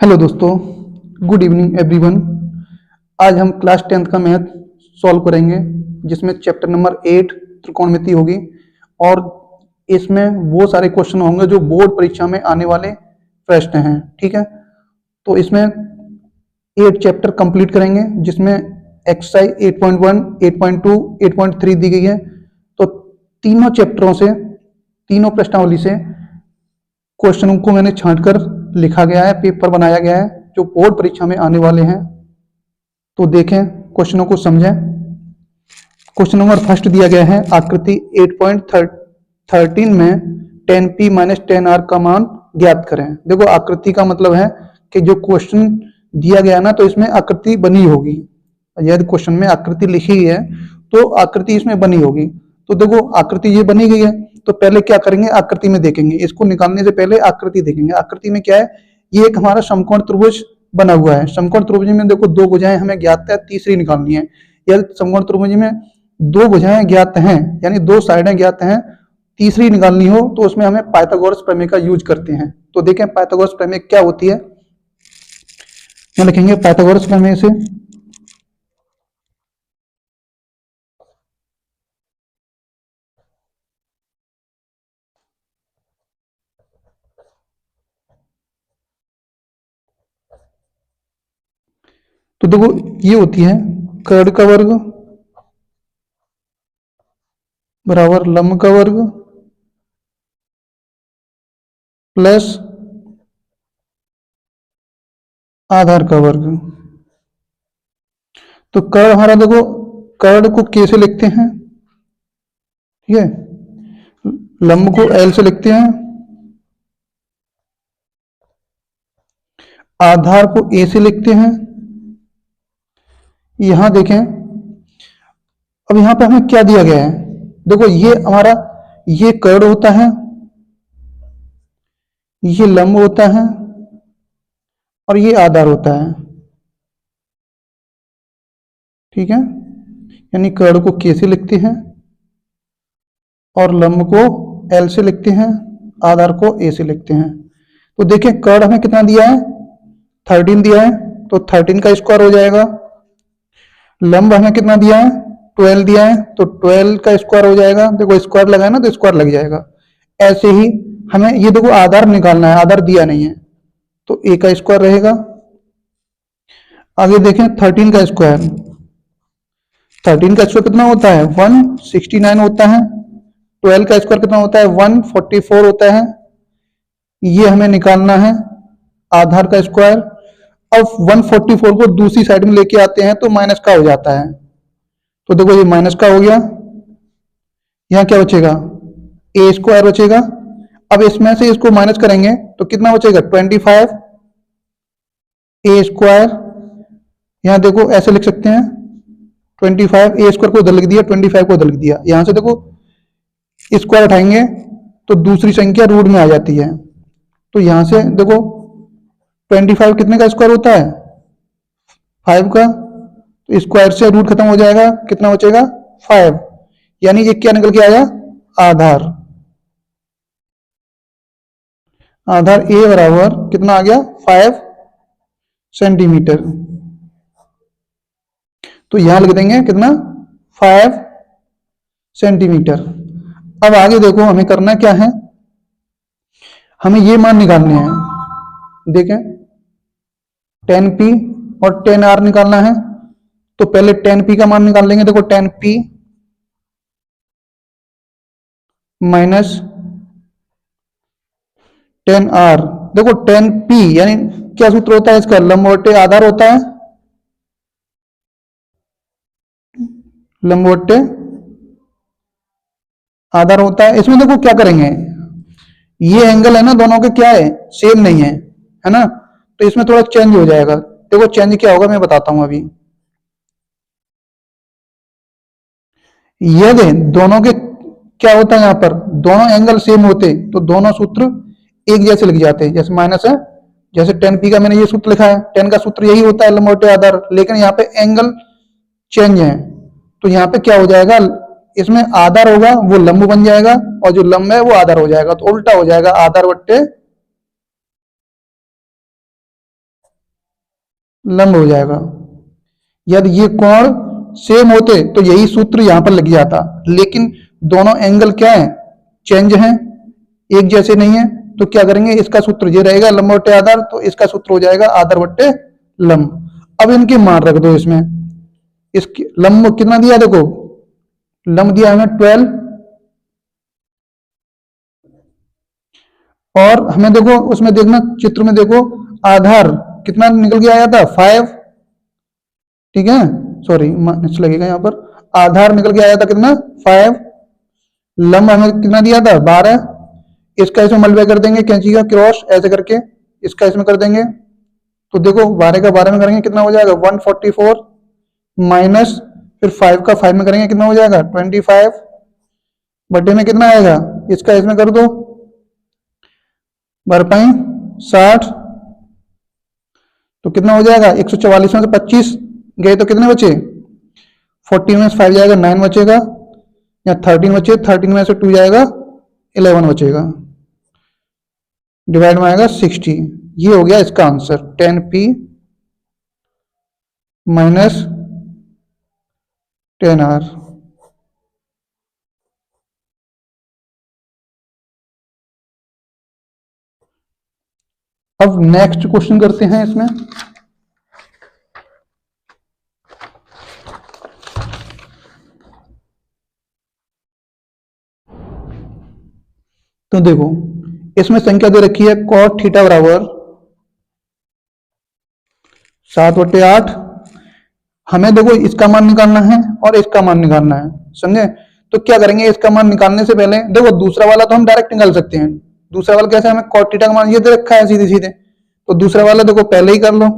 Hello दोस्तों, good evening everyone. आज हम क्लास 10th का मैथ सॉल्व करेंगे, जिसमें चैप्टर नंबर 8 त्रिकोणमिति होगी। और इसमें वो सारे क्वेश्चन होंगे जो बोर्ड परीक्षा में आने वाले प्रश्न हैं। ठीक है, तो इसमें 8 चैप्टर कंप्लीट करेंगे, जिसमें एक्सरसाइज 8.1, 8.2, 8.3 दी गई है। तो तीनों चैप्टरों से, तीनों प्रश्नावली से क्वेश्चनों को मैंने छांट कर लिखा गया है, पेपर बनाया गया है जो बोर्ड परीक्षा में आने वाले हैं। तो देखें, क्वेश्चनों को समझें। क्वेश्चन नंबर फर्स्ट दिया गया है, आकृति 8.13 में 10p माइनस 10r का मान ज्ञात करें। देखो, आकृति का मतलब है कि जो क्वेश्चन दिया गया ना, तो इसमें आकृति बनी होगी। यदि क्वेश्चन में आकृति लिखी है तो आकृति इसमें बनी होगी। तो देखो, आकृति ये बनी गई है, तो पहले क्या करेंगे, आकृति में देखेंगे। इसको निकालने से पहले आकृति देखेंगे। आकृति में क्या है, ये एक हमारा समकोण त्रिभुज बना हुआ है। समकोण त्रिभुज में देखो, दो भुजाएं हमें ज्ञात है, तीसरी निकालनी है। यदि समकोण त्रिभुज में दो भुजाएं ज्ञात हैं, यानी दो साइडें ज्ञात हैं, तीसरी निकालनी हो तो उसमें हमें पाइथागोरस प्रमेय का यूज करते हैं। तो देखें, पाइथागोरस प्रमेय क्या होती है। यहाँ लिखेंगे पाइथागोरस प्रमेय से तो देखो, ये होती है कर्ण का वर्ग बराबर लंब का वर्ग प्लस आधार का वर्ग। तो कर्ण हमारा, देखो, कर्ण को k से लिखते हैं, ठीक है, लंब को l से लिखते हैं, आधार को a से लिखते हैं। यहां देखें, अब यहां पे हमें क्या दिया गया है। देखो, ये हमारा, ये कर्ण होता है, ये लंब होता है और ये आधार होता है। ठीक है, यानी कर्ण को k से लिखते हैं और लंब को l से लिखते हैं, आधार को a से लिखते हैं। तो देखिए, कर्ण हमें कितना दिया है, 13 दिया है, तो 13 का स्क्वायर हो जाएगा। लंब हमें कितना दिया है, 12 दिया है, तो 12 का स्क्वायर हो जाएगा। देखो, स्क्वायर लगा है ना, तो स्क्वायर लग जाएगा। ऐसे ही हमें ये देखो आधार निकालना है, आधार दिया नहीं है, तो a का स्क्वायर रहेगा। आगे देखें, 13 का स्क्वायर, 13 का स्क्वायर कितना होता है, 169 होता है। 12 का स्क्वायर कितना होता है, 144 होता है। ये हमें निकालना है, आधार का स्क्वायर। अब 144 को दूसरी साइड में लेके आते हैं तो माइनस का हो जाता है। तो देखो, ये माइनस का हो गया। यहाँ क्या बचेगा, a स्क्वायर बचेगा। अब इसमें से इसको माइनस करेंगे तो कितना बचेगा, 25 a स्क्वायर। यहाँ देखो, ऐसे लिख सकते हैं, 25 a स्क्वायर को उधर लिख दिया, 25 को उधर लिख दिया। यहां से देखो, स्क्वायर उठाएंगे तो दूसरी संख्या रूट में आ जाती है। तो यहां से देखो, 25 कितने का स्क्वायर होता है, 5 का। तो स्क्वायर से रूट खत्म हो जाएगा, कितना बचेगा, 5। यानी ये क्या निकल के आया, आधार। आधार a बराबर कितना आ गया, 5 सेंटीमीटर। तो यहां लिख देंगे कितना, 5 सेंटीमीटर। अब आगे देखो, हमें करना क्या है, हमें ये मान निकालने हैं। देखें, 10p और 10r निकालना है। तो पहले 10p का मान निकाल लेंगे। देखो, 10p माइनस 10r। देखो, 10p यानी क्या सूत्र होता है इसका, लंबवटे आधार होता है, लंबवटे आधार होता है। इसमें देखो क्या करेंगे, ये एंगल है ना, दोनों के क्या है, सेम नहीं है ना, तो इसमें थोड़ा चेंज हो जाएगा। देखो, चेंज क्या होगा मैं बताता हूं अभी। यदि दोनों के क्या होता है, यहां पर दोनों एंगल सेम होते तो दोनों सूत्र एक जैसे लिख जाते। जैसे माइनस है, जैसे 10p का मैंने ये सूत्र लिखा है, 10 का सूत्र यही होता है, लंबवटे आधार। लेकिन यहाँ पे एंगल चेंज है, तो यहाँ पे क्या हो जाएगा, इसमें आधार होगा वो लंब बन जाएगा, और जो लंब है वो आधार हो जाएगा। तो उल्टा हो जाएगा, आधार बट्टे लंब हो जाएगा। यदि ये कोण सेम होते तो यही सूत्र यहां पर लग जाता, लेकिन दोनों एंगल क्या है, चेंज हैं, एक जैसे नहीं है। तो क्या करेंगे, इसका सूत्र ये रहेगा लंब बट्टे आधार, तो इसका सूत्र हो जाएगा आधार बट्टे लंब। अब इनके मान रख दो इसमें। इसकी लंब कितना दिया, देखो लंब दिया हमें 12, और हमें देखो उसमें देखना चित्र में देखो आधार कितना निकल के आया था 5, ठीक है, सॉरी माइनस लगेगा यहाँ पर, आधार निकल के आया था कितना 5, लंब हमें कितना दिया था 12, इसका इसमें मल्टीप्लाई कर देंगे कैंची का क्रॉस ऐसे करके, इसका इसमें कर देंगे, तो देखो 12 का 12 में करेंगे कितना हो जाएगा 144, माइनस फिर 5 का 5 में करेंगे कितना हो जाएगा 25, बटे में कितना आएगा, इसका इसमें कर दो भरपाई 60, तो कितना हो जाएगा 144 में से 25 गए तो कितने बचे, 14 में से 5 जाएगा 9 बचेगा, या 13 बचे, 13 में से 2 जाएगा 11 बचेगा, डिवाइड में आएगा 60। ये हो गया इसका आंसर 10p माइनस 10r। अब नेक्स्ट क्वेश्चन करते हैं इसमें। तो देखो इसमें संख्या दे रखी है cot थीटा बराबर 7/8। हमें देखो इसका मान निकालना है और इसका मान निकालना है, समझे। तो क्या करेंगे, इसका मान निकालने से पहले देखो दूसरा वाला तो हम डायरेक्ट निकाल सकते हैं। दूसरा वाला कैसे, हमें cot थीटा का मान ये दे रखा है सीधे सीधे, तो दूसरा वाला देखो पहले ही कर लो।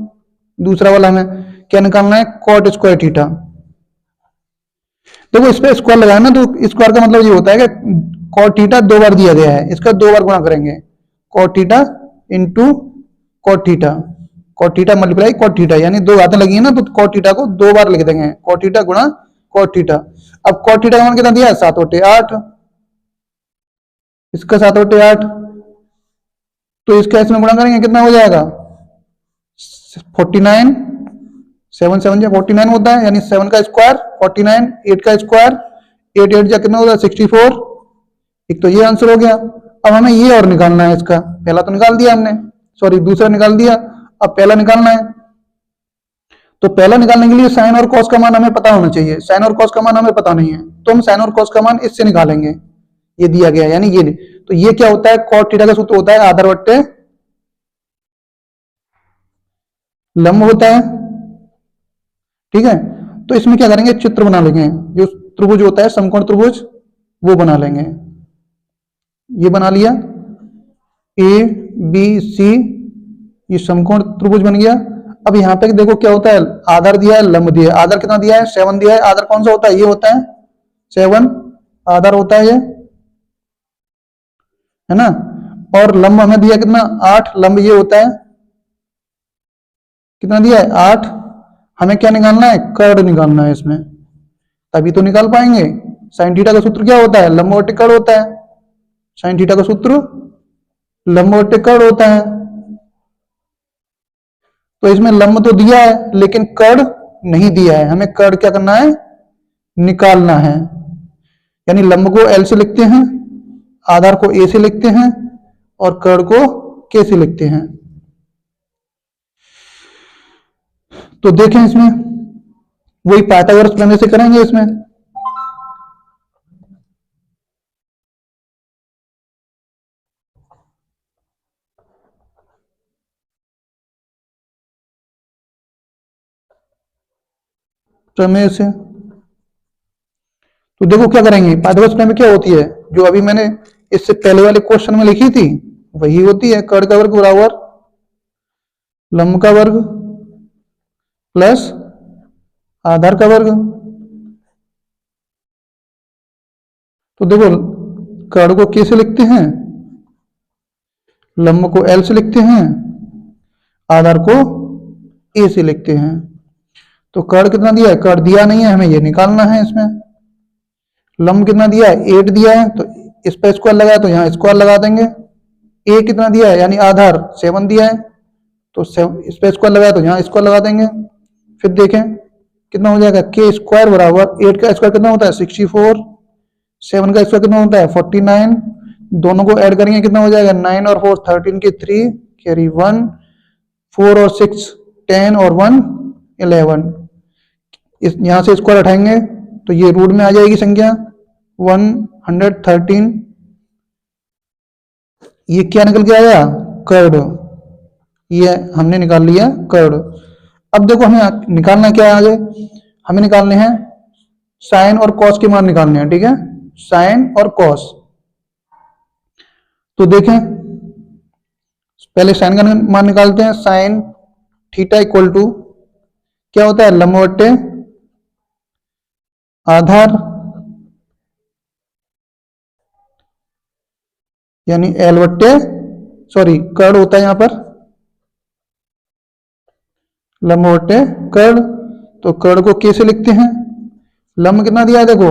दूसरा वाला हमें क्या निकालना है, cot स्क्वायर थीटा। देखो इस पे स्क्वायर लगाया ना, तो स्क्वायर का मतलब ये होता है कि cot थीटा 2 बार दिया गया है, इसका 2 बार गुणा करेंगे, cot theta into cot theta, cot theta multiply cot theta, यानी 2 घातें लगी है ना, तो cot थीटा को 2 बार लिख देंगे, cot थीटा गुणा cot थीटा। अब cot थीटा का मान कितना दिया है 7/8, इसका 7/8, तो इसका इसमें गुणा करेंगे कितना हो जाएगा 49, 7 7 जा 49 होता है, यानी 7 का स्क्वायर 49, 8 का स्क्वायर 8 8 जा कितना होता है 64। एक तो ये आंसर हो गया। अब हमें ये और निकालना है, इसका पहला तो निकाल दिया हमने, सॉरी दूसरा निकाल दिया, अब पहला निकालना है। तो पहला निकालने के लिए साइन और कॉस का मान हमें पता होना चाहिए, साइन और कॉस का मान हमें पता नहीं है, तो हम साइन और कॉस का मान इससे निकालेंगे, ये दिया गया यानी ये। तो ये क्या होता है, cot थीटा का सूत्र होता है आधार बट्टे लंब होता है, ठीक है। तो इसमें क्या करेंगे, चित्र बना लेंगे, जो त्रिभुज होता है समकोण त्रिभुज वो बना लेंगे। ये बना लिया ए बी सी, ये समकोण त्रिभुज बन गया। अब यहाँ पे देखो क्या होता है, आधार दिया है लंब दिया है, आधार कितना दिया है 7 दिया है, आधार कौन सा होता है ये होता है 7 आधार होता है ये, है ना। और लंब हमें दिया कितना 8, लंब ये होता है कितना दिया है 8। हमें क्या निकालना है, कर्ण निकालना है इसमें, तभी तो निकाल पाएंगे। साइन थीटा का सूत्र क्या होता है, लंब बट्टे कर्ण होता है, साइन थीटा का सूत्र लंब बट्टे कर्ण होता है। तो इसमें लंब तो दिया है लेकिन कर्ण नहीं दिया है, हमें कर्ण क्या करना है निकालना है। यानी लंब को L से लिखते हैं, आधार को A से लिखते हैं और कर्ण को K से लिखते हैं। तो देखें इसमें वही पाइथागोरस प्रमेय से करेंगे इसमें। प्रमेय से तो देखो क्या करेंगे, पाइथागोरस प्रमेय क्या होती है, जो अभी मैंने इससे पहले वाले क्वेश्चन में लिखी थी वही होती है, कर्ण का वर्ग बराबर लंब का वर्ग प्लस आधार का वर्ग। तो देखो कर्ण को K से लिखते हैं, लंब को L से लिखते हैं, आधार को A से लिखते हैं। तो कर्ण कितना दिया है, कर्ण दिया नहीं है, हमें ये निकालना है इसमें। लंब कितना दिया है 8 दिया है, तो इस पर स्क्वायर लगाया तो यहाँ स्क्वायर लगा देंगे। A कितना दिया है यानी आधार 7 दिया है, तो इस पे स्क्वायर लगाया तो यहाँ स्क्वायर लगा देंगे। फिर देखें कितना हो जाएगा, के स्क्वायर बराबर 8 का स्क्वायर कितना होता है 64, 7 का स्क्वायर कितना होता है 49, दोनों को ऐड करेंगे कितना हो जाएगा 9 और 4 13 के 3 कैरी 1, 4 और 6 10 और 1 11। इस यहाँ से स्क्वायर हटाएंगे तो ये रूट में आ जाएगी संख्या 113। ये क्या निकल के आया, कर्ड। ये हमने निकाल लिया कर्ड। अब देखो हमें निकालना क्या है, आगे हमें निकालने हैं साइन और कॉस के मान निकालने हैं, ठीक है, साइन और कॉस। तो देखें पहले साइन का मान निकालते हैं। साइन थीटा इक्वल टू क्या होता है, लंबवट्टे आधार यानी एल बट्टे सॉरी कर्ड होता है यहां पर, लंबवट्टे कर्ड। तो कर्ड को कैसे लिखते हैं, लंब कितना दिया है, देखो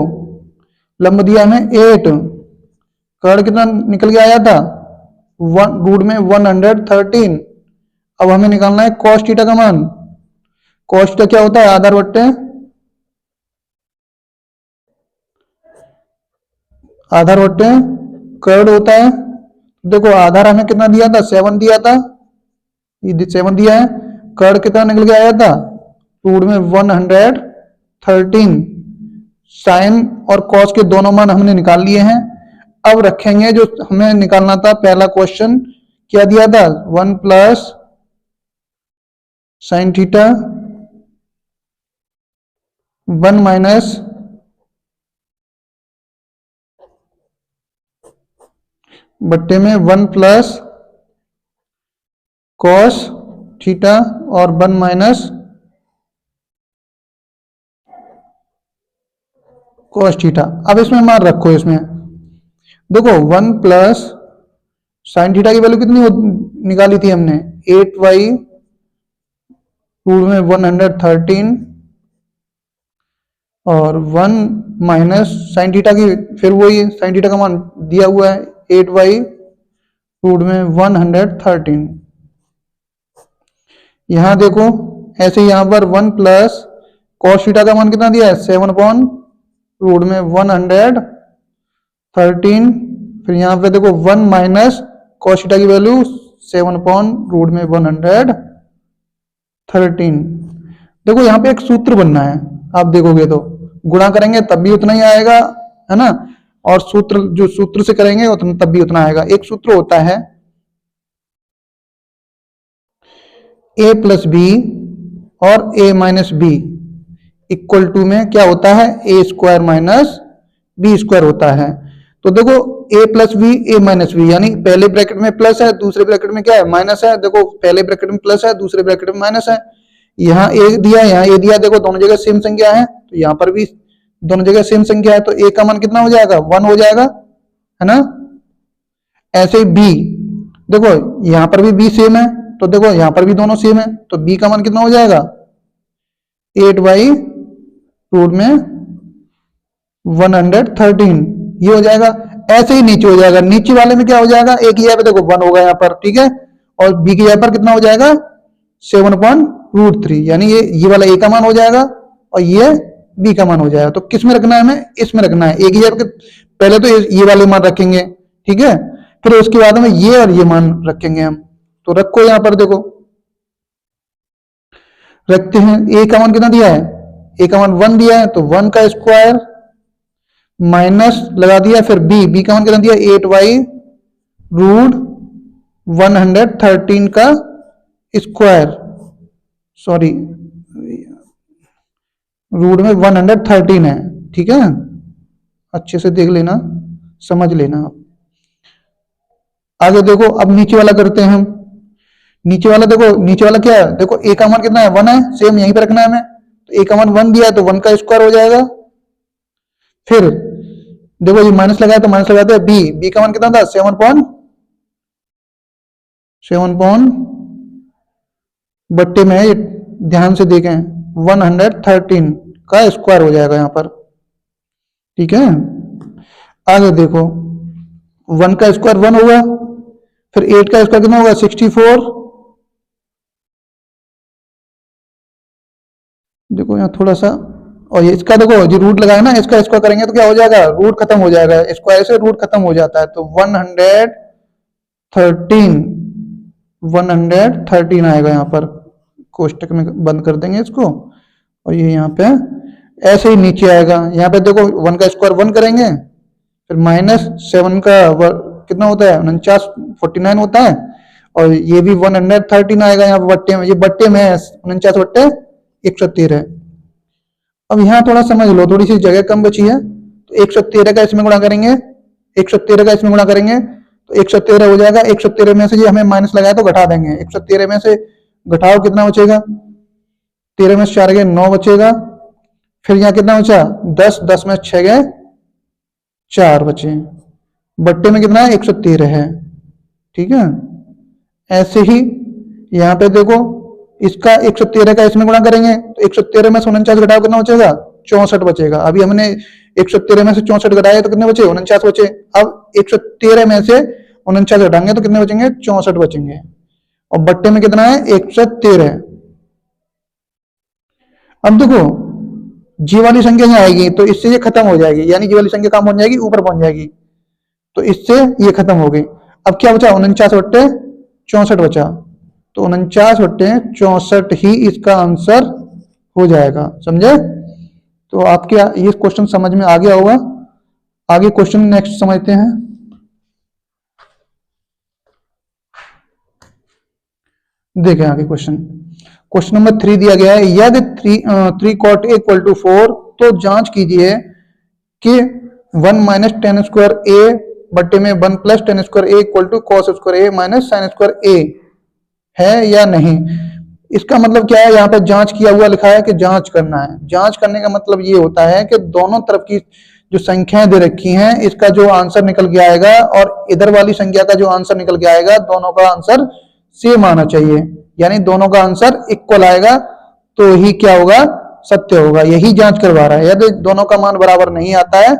लंब दिया हमें 8, कर्ड कितना निकल के आया था रूट में 113। अब हमें निकालना है कॉस थीटा का मान। कॉस थीटा क्या होता है, आधार बट्टे कर्ड होता है। देखो आधार हमें कितना दिया था 7 दिया था, ये 7 दिया है, कर्ड कितना निकल के आया था रूट में 113। साइन और कॉस के दोनों मान हमने निकाल लिए हैं। अब रखेंगे जो हमें निकालना था पहला क्वेश्चन, क्या दिया था 1 प्लस साइन थीटा 1 माइनस बट्टे में 1 प्लस कॉस थीटा और 1 माइनस कॉस थीटा। अब इसमें मान रखो, इसमें देखो 1 प्लस साइन थीटा की वैल्यू कितनी निकाली थी हमने 8y रूट में 113 और 1 माइनस साइन थीटा की, फिर वही साइन थीटा का मान दिया हुआ है 8y रूट में 113। यहां देखो ऐसे यहां पर 1 प्लस कॉस थीटा का मान कितना दिया है 7 अपॉन रूट में 113। फिर यहां पे देखो 1 माइनस कॉस थीटा की वैल्यू 7 अपॉन रूट में 113। देखो यहां पे एक सूत्र बनना है, आप देखोगे तो गुणा करेंगे तब भी उतना ही आएगा, है ना, और सूत्र जो सूत्र से करेंगे उतना तब भी उतना आएगा। एक सूत्र होता है a प्लस बी और a minus B equal to में क्या होता है A square minus B square होता है। तो देखो a plus B A minus B, यानी पहले ब्रैकेट में प्लस है दूसरे ब्रैकेट में क्या है माइनस है। देखो पहले ब्रैकेट में प्लस है दूसरे ब्रैकेट में माइनस है, यहाँ a दिया यहाँ a दिया, देखो दोनों जगह सेम संख्या है तो यहाँ पर भी दोनों जगह सेम संख्या है, तो a का मान कितना हो जाएगा 1 हो जाएगा, है ना। ऐसे ही b, देखो यहाँ पर भी b सेम है तो देखो यहाँ पर भी दोनों सेम है, तो b का मान कितना हो जाएगा 8y रूट में 113 ये हो जाएगा। ऐसे ही नीचे हो जाएगा, नीचे वाले में क्या हो जाएगा a की जगह पे देखो 1 होगा यहाँ पर, ठीक है, और b की जगह पर कितना हो जाएगा 7/√3, यानी ये वाला a का मान हो जाएगा और ये b का मान हो जाएगा। तो किस में रखना है हमें, इसमें रखना है। a की जगह पहले तो ये वाले मान रखेंगे, ठीक है, फिर उसके बाद में ये और ये मान रखेंगे हम। तो रखो यहां पर, देखो रखते हैं। a का मान कितना दिया है, a का मान 1 दिया है तो 1 का स्क्वायर माइनस लगा दिया, फिर b का मान कितना दिया 8y रूट 113 का स्क्वायर, सॉरी रूट में 113 है, ठीक है, अच्छे से देख लेना समझ लेना आप। आगे देखो अब नीचे वाला करते हैं हम। नीचे वाला देखो, नीचे वाला क्या है, देखो a का मान कितना है 1 है, सेम यहीं पे रखना है हमें, तो a का मान 1 दिया है तो 1 का स्क्वायर हो जाएगा। फिर देखो ये माइनस लगाया तो माइनस लगाते हैं b का मान कितना था 7 बट्टे में ध्यान से देखें 113 का स्क्वायर हो जाएगा यहां पर, ठीक है। आगे देखो 1 का स्क्वायर 1 होगा, फिर 8 का स्क्वायर कितना होगा 64 देखो यहाँ थोड़ा सा, और ये इसका देखो जो रूट लगाया ना, इसका स्क्वायर करेंगे तो क्या हो जाएगा, रूट खत्म हो जाएगा, स्क्वायर से रूट खत्म हो जाता है, तो 113 आएगा यहाँ पर, कोष्टक में बंद कर देंगे इसको, और ये यहाँ पे ऐसे ही नीचे आएगा। यहाँ पे देखो 1 का स्क्वायर 1 करेंगे, फिर -7 का कितना होता है, 49 होता है, और ये भी 113 आएगा यहाँ पे बट्टे में, ये बट्टे में है 49 बट्टे 113। अब यहाँ थोड़ा समझ लो, थोड़ी सी जगह कम बची है, तो 113 का इसमें गुणा करेंगे, 113 का इसमें गुणा करेंगे तो 113 हो जाएगा। 113 में से ये हमें माइनस लगाया तो घटा देंगे, 113 में से घटाओ कितना बचेगा, 13 में से 4 गए 9 बचेगा, फिर यहाँ कितना बचा 10, 10 में 6 गए 4 बचे, बट्टे में कितना है 113 है, ठीक है। ऐसे ही यहाँ पे देखो इसका 113 का इसमें गुणा करेंगे तो 113 में से 49 घटाओ कितना बचेगा 64 बचेगा। अभी हमने 113 में से 64 घटाए तो कितने बचे 49 बचे। अब 113 में से 49 घटाएंगे तो कितने बचेंगे 64 बचेंगे, और बट्टे में कितना है 113। अब देखो जी वाली संख्या यहाँ आएगी तो इससे ये खत्म हो जाएगी, यानी जी वाली संख्या कम हो जाएगी ऊपर पहुंच जाएगी, तो इससे ये खत्म हो गई। अब क्या बचा 49 बट्टे 64 बचा, तो 49 बट्टे 64 ही इसका आंसर हो जाएगा, समझे। तो आपके ये क्वेश्चन समझ में आ गया होगा। आगे क्वेश्चन नेक्स्ट समझते हैं। देखें आगे क्वेश्चन नंबर 3 दिया गया है, यदि 3 cot a इक्वल टू 4 तो जांच कीजिए कि 1 माइनस टेन स्क्वायर a बट्टे में 1 plus tan square a equal to cos square a minus sine square a है या नहीं। इसका मतलब क्या है, यहाँ पे जांच किया हुआ लिखा है कि जांच करना है। जांच करने का मतलब ये होता है कि दोनों तरफ की जो संख्याएं दे रखी हैं इसका जो आंसर निकल के आएगा और इधर वाली संख्या का जो आंसर निकल के आएगा दोनों का आंसर सेम आना चाहिए, यानी दोनों का आंसर इक्वल आएगा तो ही क्या होगा सत्य होगा। यही जांच करवा रहा है। यदि दोनों का मान बराबर नहीं आता है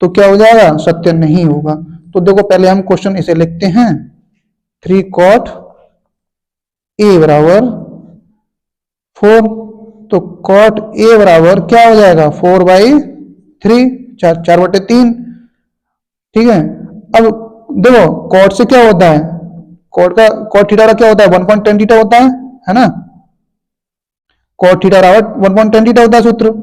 तो क्या हो जाएगा सत्य नहीं होगा। तो देखो पहले हम क्वेश्चन इसे लिखते हैं, 3 cot a बराबर 4, तो cot a बराबर क्या हो जाएगा 4/3, 4/3, ठीक है। अब देखो cot से क्या होता है, cot थीटा का क्या होता है 1.10 थीटा होता है ना। cot थीटा बराबर 1.10 थीटा होता है सूत्र,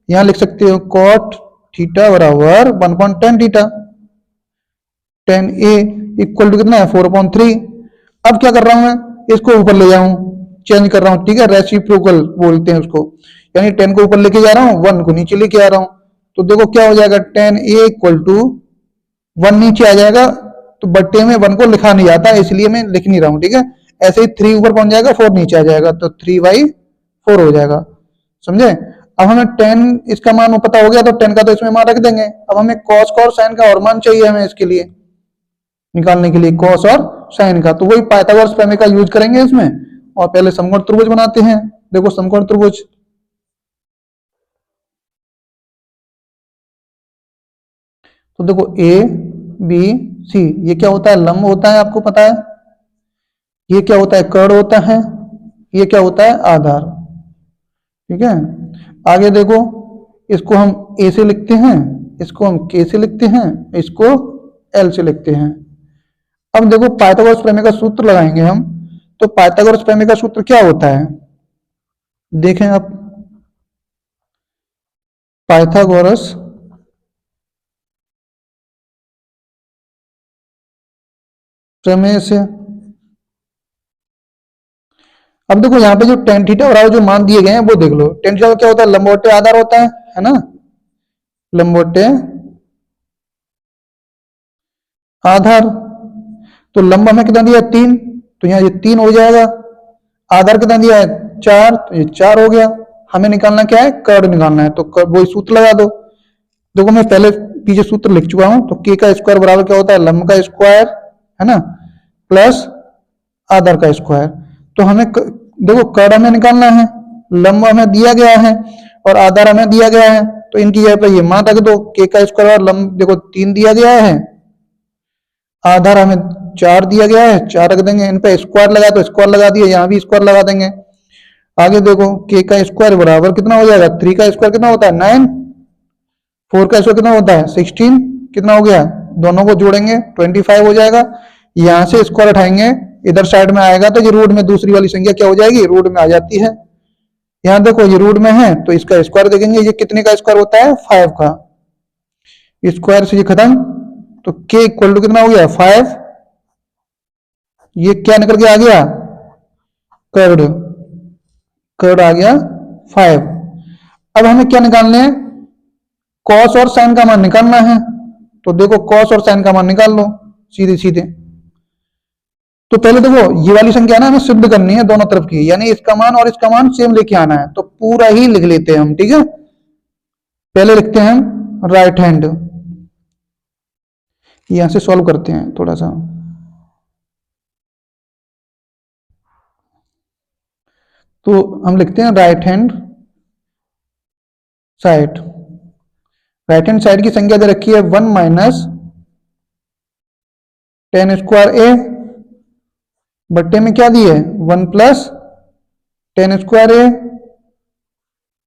यहां लिख सकते हो cot थीटा बराबर 1.10 थीटा, 10a इक्वल टू कितना है 4/3। अब क्या कर रहा हूं मैं, इसको ऊपर ले जाऊं, चेंज कर रहा हूं, ठीक है, रेसिप्रोकल बोलते हैं उसको, यानी 10 को ऊपर लेके जा रहा हूं 1 को नीचे लेके आ रहा हूं। तो देखो क्या हो जाएगा 10a इक्वल टू 1 नीचे आ जाएगा, तो बट्टे में 1 को लिखा नहीं जाता इसलिए मैं लिख नहीं रहा हूं, ठीक है। ऐसे ही 3 ऊपर पहुंच जाएगा 4 नीचे आ जाएगा, तो 3/4 हो जाएगा, समझे। अब हमें 10 इसका मान पता हो गया तो 10 का तो इसमें मान रख देंगे। अब हमें cos का और sin का और मान चाहिए हमें इसके लिए निकालने के लिए, cos और sin का, तो वही पाइथागोरस प्रमेय का यूज करेंगे इसमें। और पहले समकोण त्रिभुज बनाते हैं। देखो समकोण त्रिभुज, तो देखो A B C ये क्या होता है लंब होता है, आपको पता है। ये क्या होता है कर्ण होता है, ये क्या होता है आधार, ठीक है। आगे देखो इसको हम A से लिखते हैं, इसको हम K से लिखते हैं, इसको L से लिखते हैं। अब देखो पाइथागोरस प्रमेय का सूत्र लगाएंगे हम, तो पाइथागोरस प्रमेय का सूत्र क्या होता है देखें आप, पाइथागोरस प्रमेय से, अब देखो यहाँ पे जो tan थीटा और जो मान दिए गए हैं वो देख लो। tan थीटा क्या होता है लंबवटे आधार होता है ना, लंबवटे आधार। तो लंब हमें कितना दिया है 3, तो यहाँ ये 3 हो जाएगा। आधार कितना दिया है 4, तो ये 4 हो गया। हमें निकालना क्या है कर्ण निकालना है, तो वही सूत्र लगा दो। देखो मैं पहले पीछे सूत्र लिख चुका हूं, तो k का स्क्वायर बराबर क्या होता है लंब का स्क्वायर है ना प्लस आधार का स्क्वायर। तो हमें देखो कर्ण हमें निकालना है, लंब हमें दिया गया है और आधार हमें दिया गया है, तो इनकी जगह पर ये मान रख दो। k का स्क्वायर और लंब देखो 3 दिया गया है, आधार हमें 4 दिया गया है, 4 रख देंगे। इन पे स्क्वायर लगा तो स्क्वायर लगा दिए, यहाँ भी स्क्वायर लगा देंगे। आगे देखो k का स्क्वायर बराबर कितना हो जाएगा, 3 का स्क्वायर कितना होता है 9, 4 का स्क्वायर कितना होता है 16, कितना हो गया, दोनों को जोड़ेंगे 25 हो जाएगा। यहां से स्क्वायर उठाएंगे, इधर साइड में आएगा तो ये रूट में दूसरी वाली संख्या क्या हो जाएगी, रूट में आ जाती है। यहाँ देखो ये रूट में है तो इसका स्क्वायर देखेंगे, ये कितने का स्क्वायर होता है 5 का, स्क्वायर से ये खत्म, तो k इक्वल टू कितना हो गया 5, ये क्या निकल के आ गया कर्ड, कर्ड आ गया 5। अब हमें क्या निकालने हैं, कॉस और साइन का मान निकालना है, तो देखो कॉस और साइन का मान निकाल लो सीधे सीधे। तो पहले देखो ये वाली संख्या ना हमें सिद्ध करनी है दोनों तरफ की, यानी इसका मान और इसका मान सेम लेके आना है, तो पूरा ही लिख लेते हैं हम, ठीक है। पहले लिखते हैं हम राइट हैंड, यहां से सॉल्व करते हैं थोड़ा सा। तो हम लिखते हैं right hand side, right hand side की संख्या दे रखी है 1 माइनस 10 स्क्वायर ए, बट्टे में क्या दी है 1 प्लस 10 स्क्वायर ए।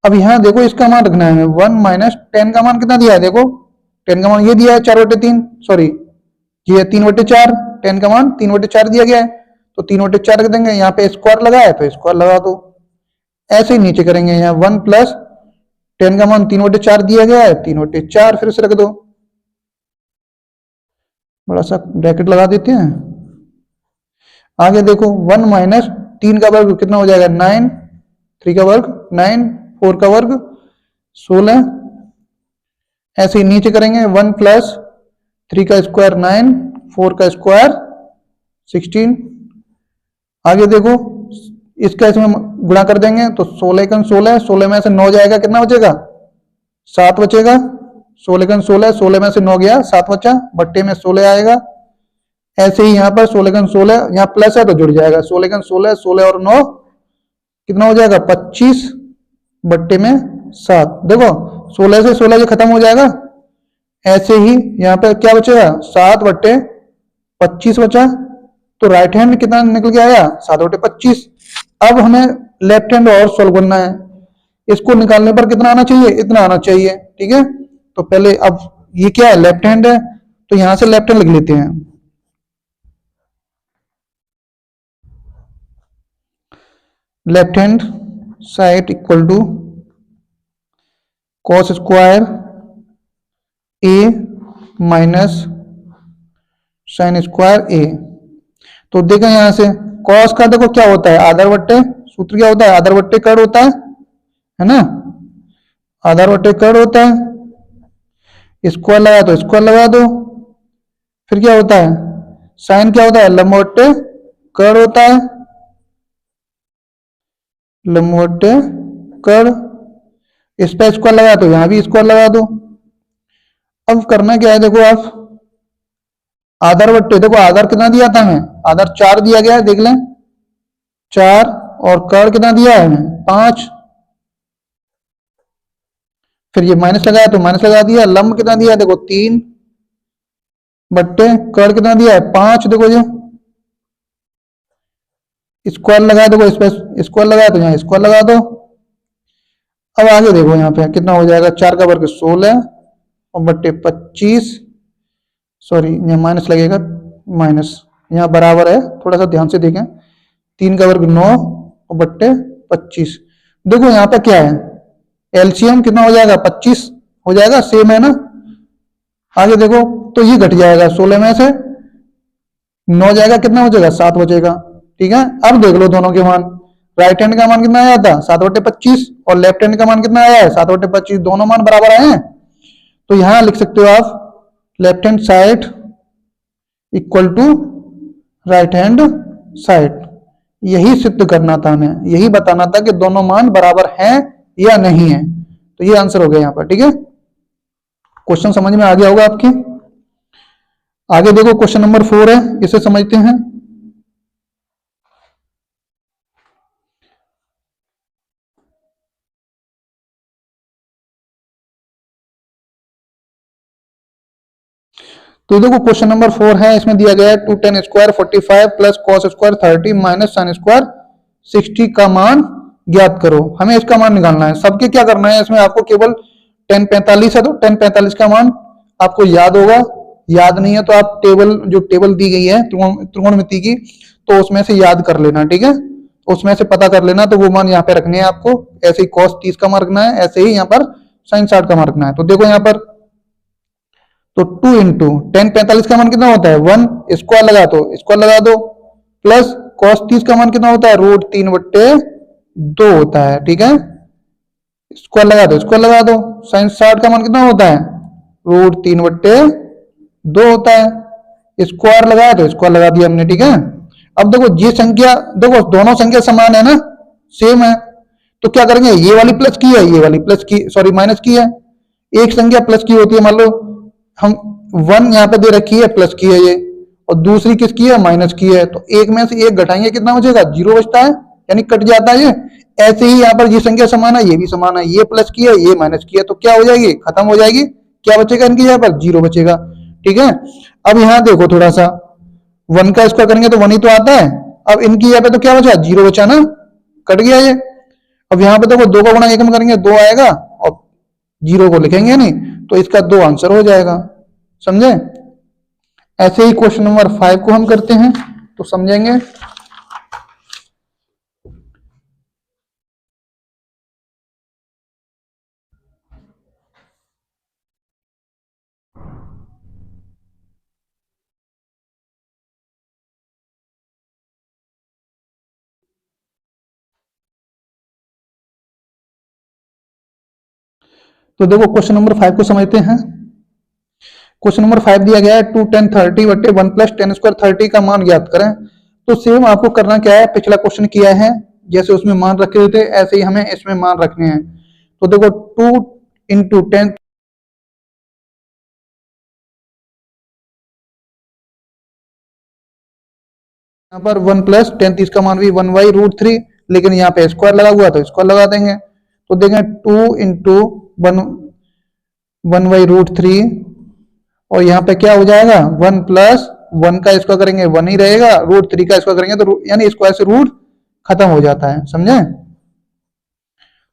अब यहां देखो इसका मान रखना है 1 माइनस 10 का मान कितना दिया है, देखो 10 का मान ये दिया है 4/3, सॉरी ये 3/4, 10 का मान 3/4 दिया गया है, तो 3/4 रख देंगे, यहाँ पे स्क्वायर लगा है तो स्क्वायर लगा दो। ऐसे ही नीचे करेंगे, यहाँ 1 प्लस 10 का मान 3/4 दिया गया है, 3/4 फिर से रख दो, बड़ा सा ब्रैकेट लगा देते हैं। आगे देखो 1 माइनस 3 का वर्ग कितना हो जाएगा 9, 3 का वर्ग 9, 4 का वर्ग 16। ऐसे ही नीचे करेंगे 1 प्लस 3 का स्क्वायर 9, 4 का स्क्वायर 16। आगे देखो इसका इसमें गुणा कर देंगे तो 16 का 16, 16 में से 9 जाएगा, कितना बचेगा 7 बचेगा, 16 का 16, 16 में से 9 गया 7 बचा, बट्टे में 16 आएगा। ऐसे ही यहाँ पर 16 का 16, यहाँ प्लस है तो जुड़ जाएगा, 16 का 16, 16 और 9 कितना हो जाएगा 25, बट्टे में 7। देखो 16 से 16 ये खत्म हो जाएगा। ऐसे ही यहाँ पे क्या बचेगा 7/25 बचा, तो राइट हैंड में कितना निकल के आया 7/25। अब हमें लेफ्ट हैंड और सॉल्व करना है, इसको निकालने पर कितना आना चाहिए, इतना आना चाहिए, ठीक है। तो पहले अब ये क्या है लेफ्ट हैंड है, तो यहां से लेफ्ट हैंड लिख लेते हैं। Left hand side equal to cos square A minus sine square A. तो देखो यहां से कॉस का देखो क्या होता है आधार बट्टे, सूत्र क्या होता है आधार बट्टे कर्ण होता है ना, आधार बट्टे कर्ण होता है, स्क्वायर लगा तो स्क्वायर लगा दो। फिर क्या होता है साइन क्या होता है लंब बट्टे कर्ण होता है, लंब बट्टे कर्ण, इस पे स्क्वायर लगा तो यहां भी स्क्वायर लगा दो। अब करना क्या है देखो आप आधार बट्टे, देखो आधार कितना दिया था हमें, आधार 4 दिया गया है, देख लें 4, और कर्ण कितना दिया है हमें 5, फिर ये माइनस लगाया तो माइनस लगा दिया, लंब कितना दिया है देखो 3 बट्टे कर्ण कितना दिया है 5, देखो ये स्क्वायर लगाया, देखो इस पे स्क्वायर लगाया तो यहाँ स्क्वायर लगा दो। अब आगे देखो यहाँ पे कितना हो जाएगा 4 का वर्ग 16 और बट्टे 25, सॉरी यहाँ माइनस लगेगा, माइनस यहाँ बराबर है, थोड़ा सा ध्यान से देखें, 3 का वर्ग 9 और बट्टे 25। देखो यहाँ पे क्या है एलसीएम कितना हो जाएगा 25 हो जाएगा, सेम है ना। आगे देखो तो ये घट जाएगा 16 में से 9 जाएगा, कितना हो जाएगा 7 बचेगा, ठीक है। अब देख लो दोनों के मान, राइट हैंड का मान कितना आया था 7/25 और लेफ्ट हैंड का मान कितना आया है 7/25, दोनों मान बराबर आए हैं। तो यहां लिख सकते हो आप left hand side equal to right hand side. यही सिद्ध करना था हमें, यही बताना था कि दोनों मान बराबर हैं या नहीं है, तो ये आंसर हो गया यहाँ पर, ठीक है। क्वेश्चन समझ में आ गया होगा आपकी। आगे देखो क्वेश्चन नंबर 4 है, इसे समझते हैं। तो देखो क्वेश्चन नंबर 4 है, इसमें दिया गया है 2 tan square 45 plus cos square 30 minus sine square 60 का मान ज्ञात करो। हमें इसका मान निकालना है। सबके क्या करना है, इसमें आपको केवल tan 45 है तो tan 45 का मान आपको याद होगा। याद नहीं है तो आप जो टेबल दी गई है त्रिकोणमिति की, तो उसमें से याद कर लेना, ठीक है, उसमें से पता कर लेना। तो वो मान यहाँ पे रखने हैं आपको। ऐसे ही cos 30 का मान रखना है, ऐसे ही यहाँ पर sin 60 का मान रखना है। तो देखो यहाँ पर, तो 2 इंटू tan 45 का मान कितना होता है 1, स्क्वायर लगा दो, स्क्वायर लगा दो, प्लस cos 30 का मान कितना होता है √3/2 होता है, ठीक है, स्क्वायर लगा दो, स्क्वायर लगा दो। sin 60 का मान कितना होता है √3/2 होता है, स्क्वायर लगाया तो स्क्वायर लगा दिया हमने, ठीक है। अब देखो ये संख्या, देखो दोनों संख्या समान है ना, सेम है, तो क्या करेंगे, ये वाली प्लस की है, ये वाली प्लस की, सॉरी माइनस की है। एक संख्या प्लस की होती है, मान लो हम 1 यहाँ पे दे रखी है, प्लस की है ये, और दूसरी किसकी है, माइनस की है। तो एक में से एक घटाएंगे, कितना बचेगा, 0 बचता है, यानी कट जाता है ये। ऐसे ही यहाँ पर ये संख्या समान है, ये भी समान है, ये प्लस की है, ये माइनस की है, तो क्या हो जाएगी, खत्म हो जाएगी। क्या बचेगा इनकी यहाँ पर, 0 बचेगा, ठीक है। अब यहाँ देखो थोड़ा सा, 1 का स्क्वायर करेंगे तो 1 ही तो आता है। अब इनकी यहाँ पे तो क्या बचा, 0 बचा ना, कट गया ये। अब यहाँ पे देखो 2 का गुणा 1 में करेंगे 2 आएगा, और 0 को लिखेंगे नहीं, तो इसका 2 आंसर हो जाएगा, समझे। ऐसे ही क्वेश्चन नंबर 5 को हम करते हैं, तो समझेंगे। तो देखो क्वेश्चन नंबर 5 को समझते हैं। क्वेश्चन नंबर 5 दिया गया है 2 tan 30/1 प्लस tan स्क्वायर 30 का मान ज्ञात करें। तो सेम आपको करना क्या है, पिछला क्वेश्चन किया है, जैसे उसमें मान रखे थे ऐसे ही हमें इसमें मान रखने हैं। तो देखो 2 इंटू 10, यहाँ पर 1 प्लस tan 30 का मान भी 1/√3, लेकिन यहाँ पे स्क्वायर लगा हुआ तो स्क्वायर लगा देंगे। तो देखें 2 इंटू 1/√3, और यहाँ पे क्या हो जाएगा 1 प्लस 1 का स्क्वायर करेंगे 1 ही रहेगा, √3 का स्क्वायर करेंगे तो यानी स्क्वायर से रूट खत्म हो जाता है, समझे।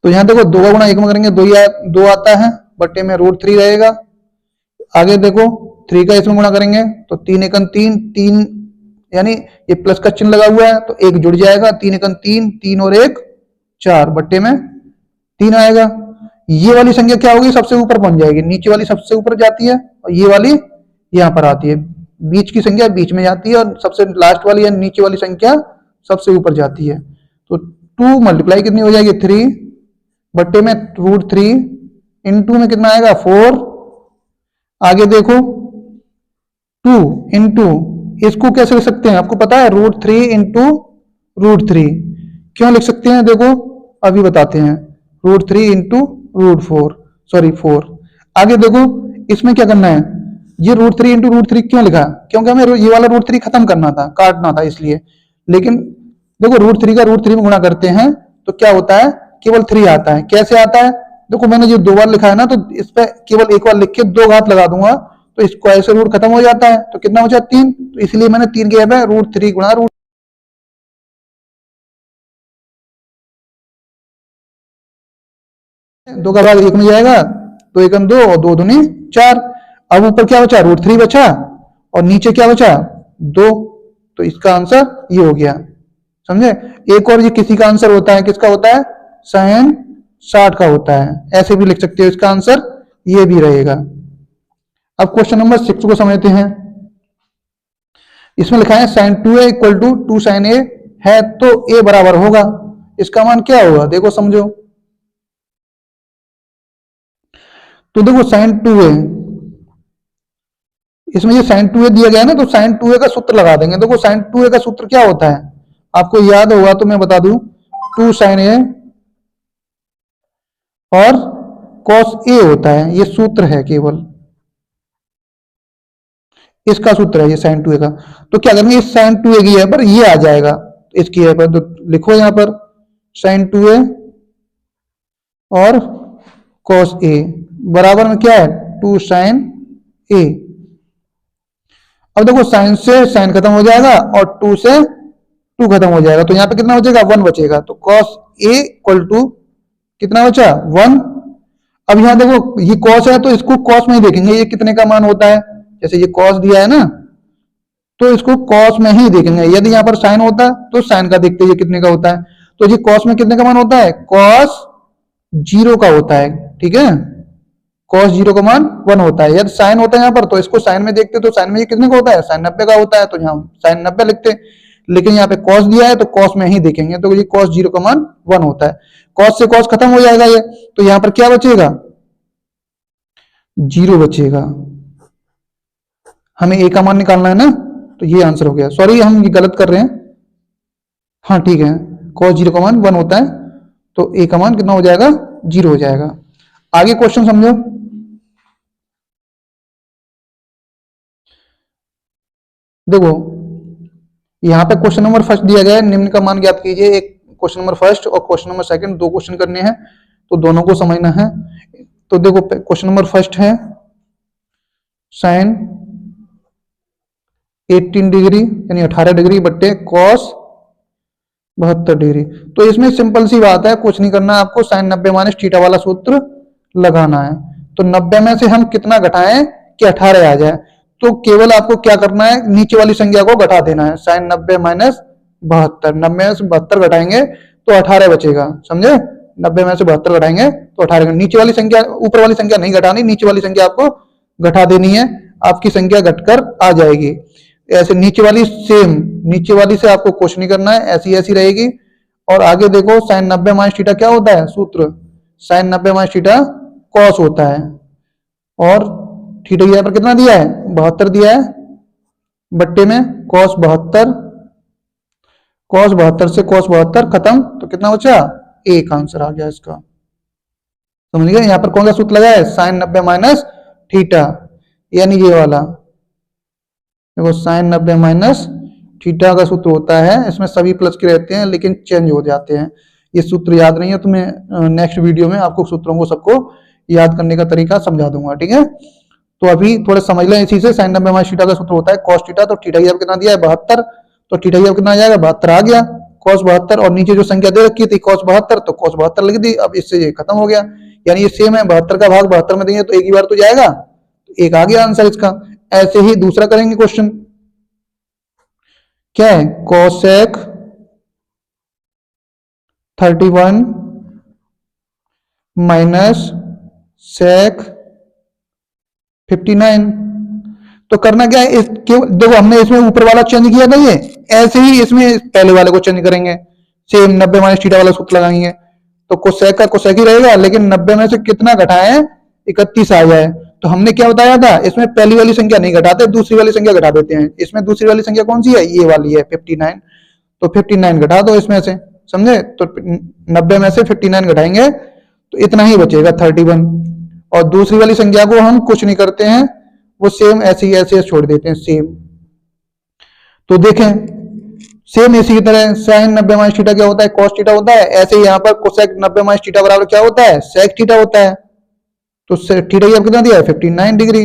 तो यहाँ देखो 2 का गुणा 1 में करेंगे 2 आता है, बट्टे में √3 रहेगा। आगे देखो 3 का इसमें गुणा करेंगे तो 3 एकम 3, 3 यानी ये प्लस का चिन्ह लगा हुआ है तो 1 जुड़ जाएगा, 3 एकम 3, 3 और 1 4, बट्टे में 3 आएगा। ये वाली संख्या क्या होगी, सबसे ऊपर पहुंच जाएगी, नीचे वाली सबसे ऊपर जाती है और ये वाली यहाँ पर आती है, बीच की संख्या बीच में जाती है और सबसे लास्ट वाली या नीचे वाली संख्या सबसे ऊपर जाती है। तो 2 मल्टीप्लाई कितनी हो जाएगी 3, बट्टे में √3, इंटू में कितना आएगा 4। आगे देखो 2 इंटू, इसको कैसे लिख सकते हैं आपको पता है, √3 इंटू √3 क्यों लिख सकते हैं, देखो अभी बताते हैं, √3 इंटू √4, सॉरी 4। आगे देखो इसमें क्या करना है, ये √3 इंटू √3 क्यों लिखा, क्योंकि हमें ये वाला √3 खत्म करना था, काटना था इसलिए। लेकिन देखो √3 का √3 में गुणा करते हैं तो क्या होता है, केवल 3 आता है। कैसे आता है, देखो मैंने जो 2 बार लिखा है ना, तो इस पे केवल एक बार लिख के 2 घात लगा दूंगा तो स्क्वायर से रूट खत्म हो जाता है, तो कितना बचा 3, तो इसलिए मैंने 3 किया है, √3 गुणा √, 2 का भाग 1 में जाएगा, 2 एकम 2 और 2 दूनी 4। अब ऊपर क्या बचा, √3 बचा और नीचे क्या बचा 2, तो इसका आंसर ये हो गया, समझे। एक और ये किसी का आंसर होता है, किसका होता है, sin 60 का होता है, ऐसे भी लिख सकते हो, इसका आंसर ये भी रहेगा। अब क्वेश्चन नंबर 6 को समझते हैं। इसमें लिखा है sin 2a equal to 2 sin a है, तो a बराबर होगा, इसका मान क्या होगा, देखो समझो। तो देखो sin 2a, इसमें ये sin 2a दिया गया है ना, तो sin 2a का सूत्र लगा देंगे। देखो sin 2a का सूत्र क्या होता है, आपको याद होगा तो मैं बता दूं, 2 sin a और cos a होता है, ये सूत्र है केवल, इसका सूत्र है ये sin 2a का। तो क्या करेंगे, इस sin 2a की यहाँ पर ये आ जाएगा, इसकी यहाँ पर तो लिखो यहाँ पर sin 2a और cos a बराबर में क्या है 2 sin a। अब देखो sin से sin खत्म हो जाएगा और 2 से 2 खत्म हो जाएगा, तो यहाँ पे कितना बचेगा 1 बचेगा, तो cos ए इक्वल टू कितना बचा 1। अब यहाँ देखो ये कॉस है तो इसको कॉस में ही देखेंगे ये कितने का मान होता है। जैसे ये कॉस दिया है ना तो इसको कॉस में ही देखेंगे। यदि यहाँ पर साइन होता तो साइन का देखते ये कितने का होता है। तो ये कॉस में कितने का मान होता है, कॉस 0 का होता है। ठीक है, कॉस 0 का मान 1 होता है। यदि साइन होता है यहाँ पर तो इसको साइन में देखते तो साइन में ये कितने का होता है, साइन 90 का होता है। तो यहाँ साइन 90 लिखते, लेकिन यहाँ पे कॉस दिया है तो कॉस में ही देखेंगे। तो ये कॉस 0 का मान 1 होता है। कॉस से कॉस खत्म हो जाएगा ये, तो यहाँ पर क्या बचेगा, 0 बचेगा। हमें ए का मान निकालना है ना, तो ये आंसर हो गया। सॉरी हम ये गलत कर रहे हैं। हाँ ठीक है, cos 0 का मान 1 होता है तो ए का मान कितना हो जाएगा, 0 हो जाएगा। आगे क्वेश्चन समझो। देखो यहां पे क्वेश्चन नंबर फर्स्ट दिया गया है, निम्न का मान ज्ञात कीजिए। एक क्वेश्चन नंबर फर्स्ट और क्वेश्चन नंबर सेकंड, दो क्वेश्चन करने हैं तो दोनों को समझना है। तो देखो क्वेश्चन नंबर फर्स्ट है साइन 18 डिग्री यानी 18 डिग्री बट्टे कॉस 72 डिग्री। तो इसमें सिंपल सी बात है, कुछ नहीं करना आपको, साइन 90 माइनस थीटा वाला सूत्र लगाना है। तो 90 में से हम कितना घटाएं कि 18 आ जाए। तो केवल आपको क्या करना है, नीचे वाली संख्या को घटा देना है। साइन 90 माइनस 72, 90 में से 72 घटाएंगे तो 18 बचेगा, समझे। 90 में से 72 घटाएंगे तो 18। नीचे वाली संख्या, ऊपर वाली संख्या नहीं घटानी, नीचे वाली संख्या आपको घटा देनी है, आपकी संख्या घटकर आ जाएगी। ऐसे नीचे वाली सेम, नीचे वाली से आपको कुछ नहीं करना है, ऐसी ऐसी रहेगी। और आगे देखो साइन 90 माइनस थीटा क्या होता है सूत्र, साइन 90 माइनस थीटा कॉस होता है। और थीटा यहाँ पर कितना दिया है, 72 दिया है, बट्टे में कॉस 72, कॉस 72 से कॉस 72 खत्म, तो कितना बचा, एक आंसर आ गया इसका। समझ गए, यहाँ पर कौन सा सूत्र लगा है, साइन 90 माइनस थीटा, यानी ये वाला। देखो साइन 90 माइनस थीटा का सूत्र होता है, इसमें सभी प्लस के रहते हैं लेकिन चेंज हो जाते हैं। ये सूत्र याद नहीं है तो मैं नेक्स्ट वीडियो में आपको सूत्रों को सबको याद करने का तरीका समझा दूंगा, ठीक है। तो अभी थोड़े समझ लें इसी से। साइन 90 माइनस थीटा का सूत्र होता है कॉस थीटा, तो थीटा अब कितना दिया है 72, तो थीटा अब कितना आ जाएगा 72 आ गया, कॉस 72। और नीचे जो संख्या दे रखी थी कॉस 72, तो कॉस 72 लिख दी। अब इससे ये खत्म हो गया, यानी ये सेम है, 72 का भाग 72 में देंगे तो एक ही बार तो जाएगा, तो एक आ गया आंसर इसका। ऐसे ही दूसरा करेंगे क्वेश्चन, क्या है, कोसेक 31 माइनस सेक 59। तो करना क्या है, इस देखो हमने इसमें ऊपर वाला चेंज किया था, ये ऐसे ही इसमें पहले वाले को चेंज करेंगे, सेम 90 माइनस थीटा वाला सूत्र लगाएंगे। तो कोसेक का कोसेक ही रहेगा, लेकिन 90 में से कितना घटाएं, 31 आ जाए। तो हमने क्या बताया था, इसमें पहली वाली संख्या नहीं घटाते, दूसरी वाली संख्या घटा देते हैं। इसमें दूसरी वाली संख्या कौन सी है, ये वाली है 59, तो 59 घटा दो इसमें से, समझे। तो 90 में से 59 घटाएंगे तो इतना ही बचेगा 31। और दूसरी वाली संख्या को हम कुछ नहीं करते हैं, वो सेम ऐसे ही ऐसे छोड़ देते हैं सेम। तो देखें सेम इसी की तरह साइन 90 माइनस थीटा क्या होता है, कॉस थीटा होता है। ऐसे ही यहाँ पर कोसेक 90 माइनस थीटा बराबर क्या होता है, सेक थीटा होता है। तो थीटा अब कितना दिया है 59 डिग्री,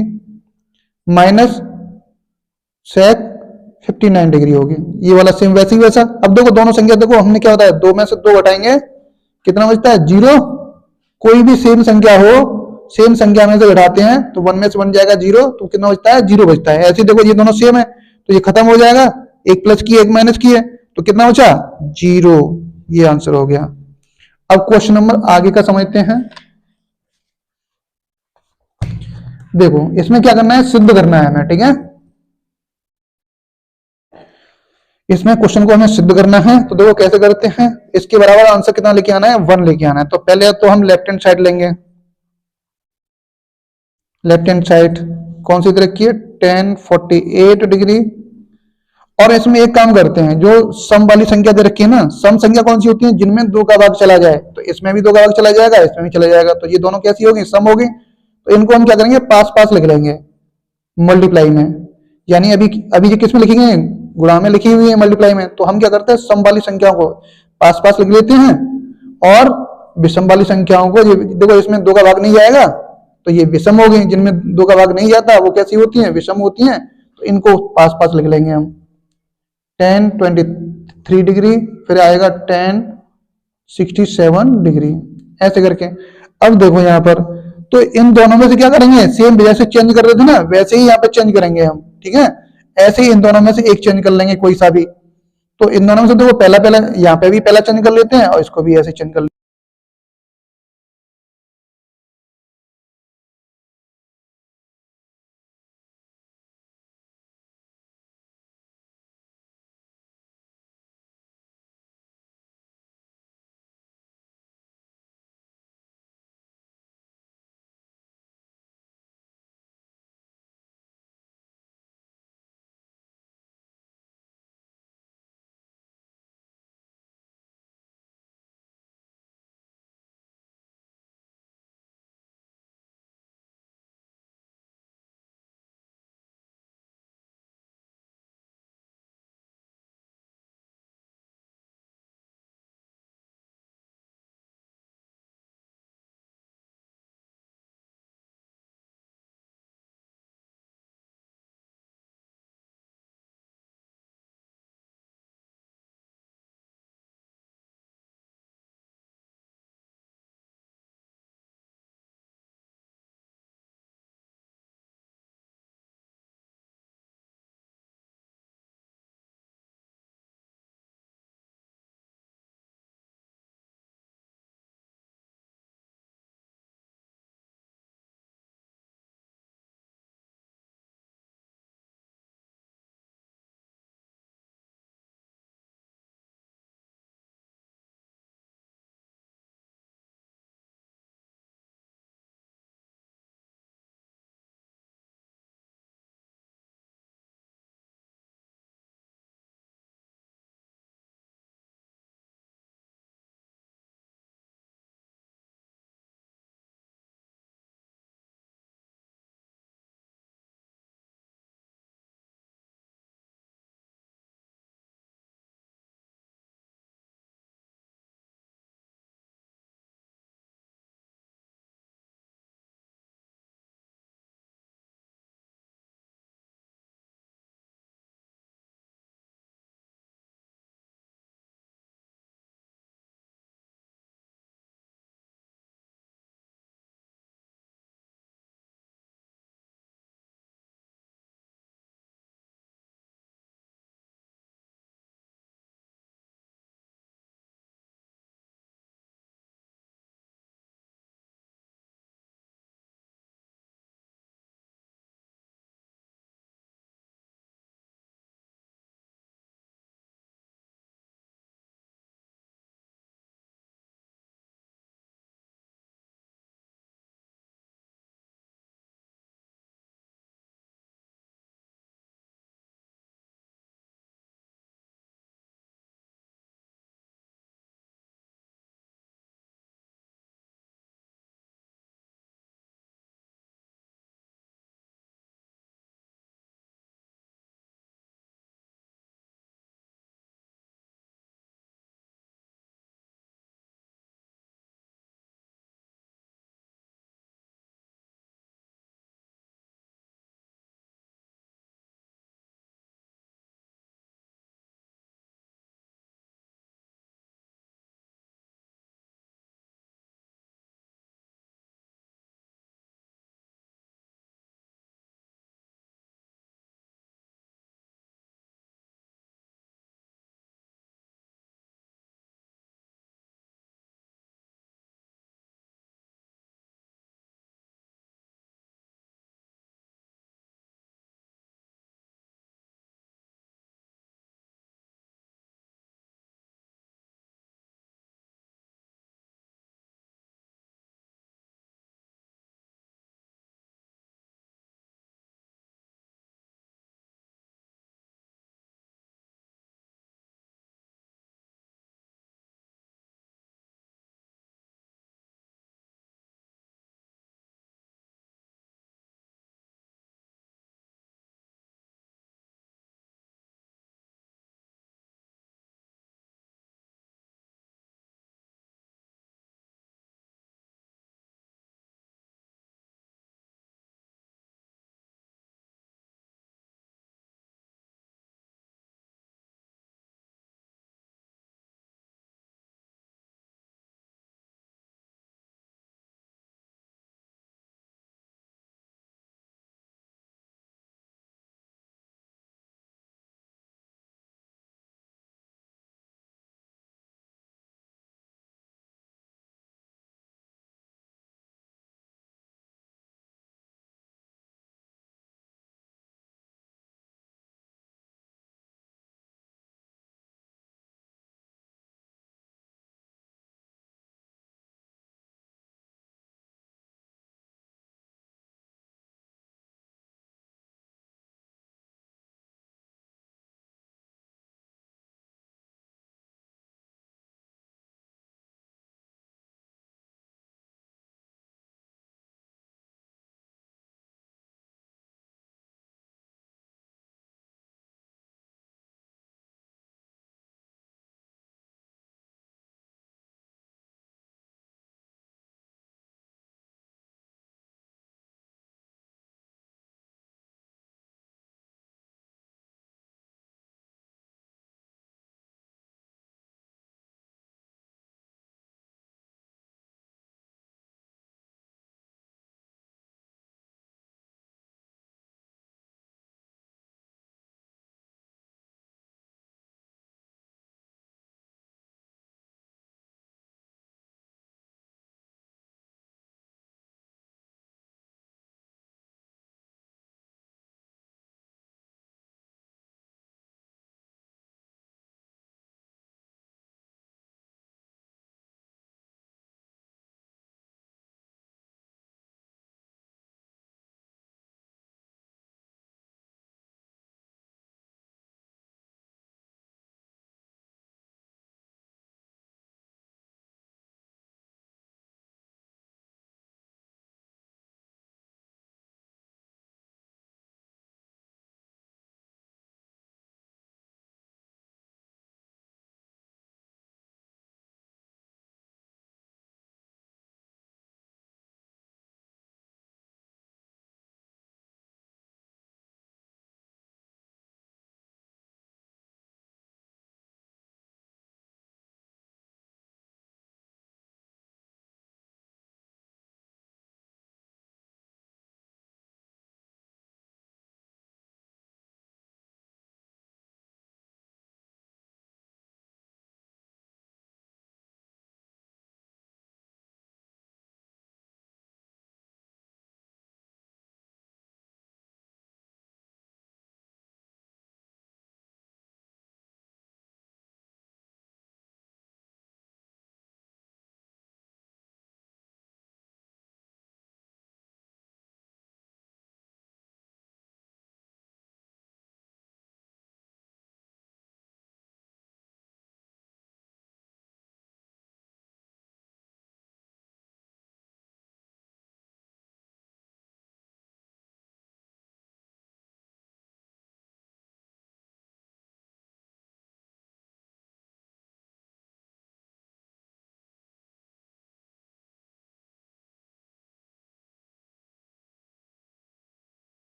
माइनस सेक 59 डिग्री होगी। ये वाला सेम वैसे ही वैसा। अब देखो दोनों संख्या देखो, हमने क्या होता है, 2 में से 2 घटाएंगे कितना बचता है, 0। कोई भी सेम संख्या हो, सेम संख्या में से घटाते हैं तो 1 में से 1 जाएगा 0, तो कितना बचता है, 0 बचता है। ऐसे देखो ये दोनों सेम है तो ये खत्म हो जाएगा, एक प्लस की एक माइनस की है, तो कितना बचा, 0। ये आंसर हो गया। अब क्वेश्चन नंबर आगे का समझते हैं। देखो इसमें क्या करना है, सिद्ध करना है हमें, ठीक है। इसमें क्वेश्चन को हमें सिद्ध करना है। तो देखो कैसे करते हैं, इसके बराबर आंसर कितना लेके आना है, 1 लेके आना है। तो पहले तो हम लेफ्ट हैंड साइड लेंगे, लेफ्ट हैंड साइड कौन सी रखी है, 10 48 डिग्री। और इसमें एक काम करते हैं, जो सम वाली संख्या दे रखी है ना, सम संख्या कौन सी होती है, जिनमें 2 का भाग चला जाए, तो इसमें भी 2 का भाग चला जाएगा, इसमें भी चला जाएगा। तो ये दोनों कैसी होगी, सम होगी। तो इनको हम क्या करेंगे, पास पास लिख लेंगे मल्टीप्लाई में, यानी अभी अभी ये किस में लिखेंगे, गुणा में लिखी हुई है मल्टीप्लाई में। तो हम क्या करते हैं, सम वाली संख्याओं को पास पास लिख लेते हैं, और विषम वाली संख्याओं को, देखो इसमें 2 का भाग नहीं जाएगा तो ये विषम हो गई, जिनमें 2 का भाग नहीं जाता वो कैसी होती हैं, विषम होती हैं। तो इनको पास पास लिख लेंगे हम। 10 23 डिग्री, फिर आएगा 10 67 डिग्री, ऐसे करके। अब देखो यहाँ पर, तो इन दोनों में से क्या करेंगे, सेम जैसे चेंज कर रहे थे ना वैसे ही यहाँ पे चेंज करेंगे हम, ठीक है। ऐसे ही इन दोनों में से एक चेंज कर लेंगे कोई सा भी। तो इन दोनों में से देखो पहला पहला यहाँ पे भी पहला चेंज कर लेते हैं और इसको भी ऐसे चेंज कर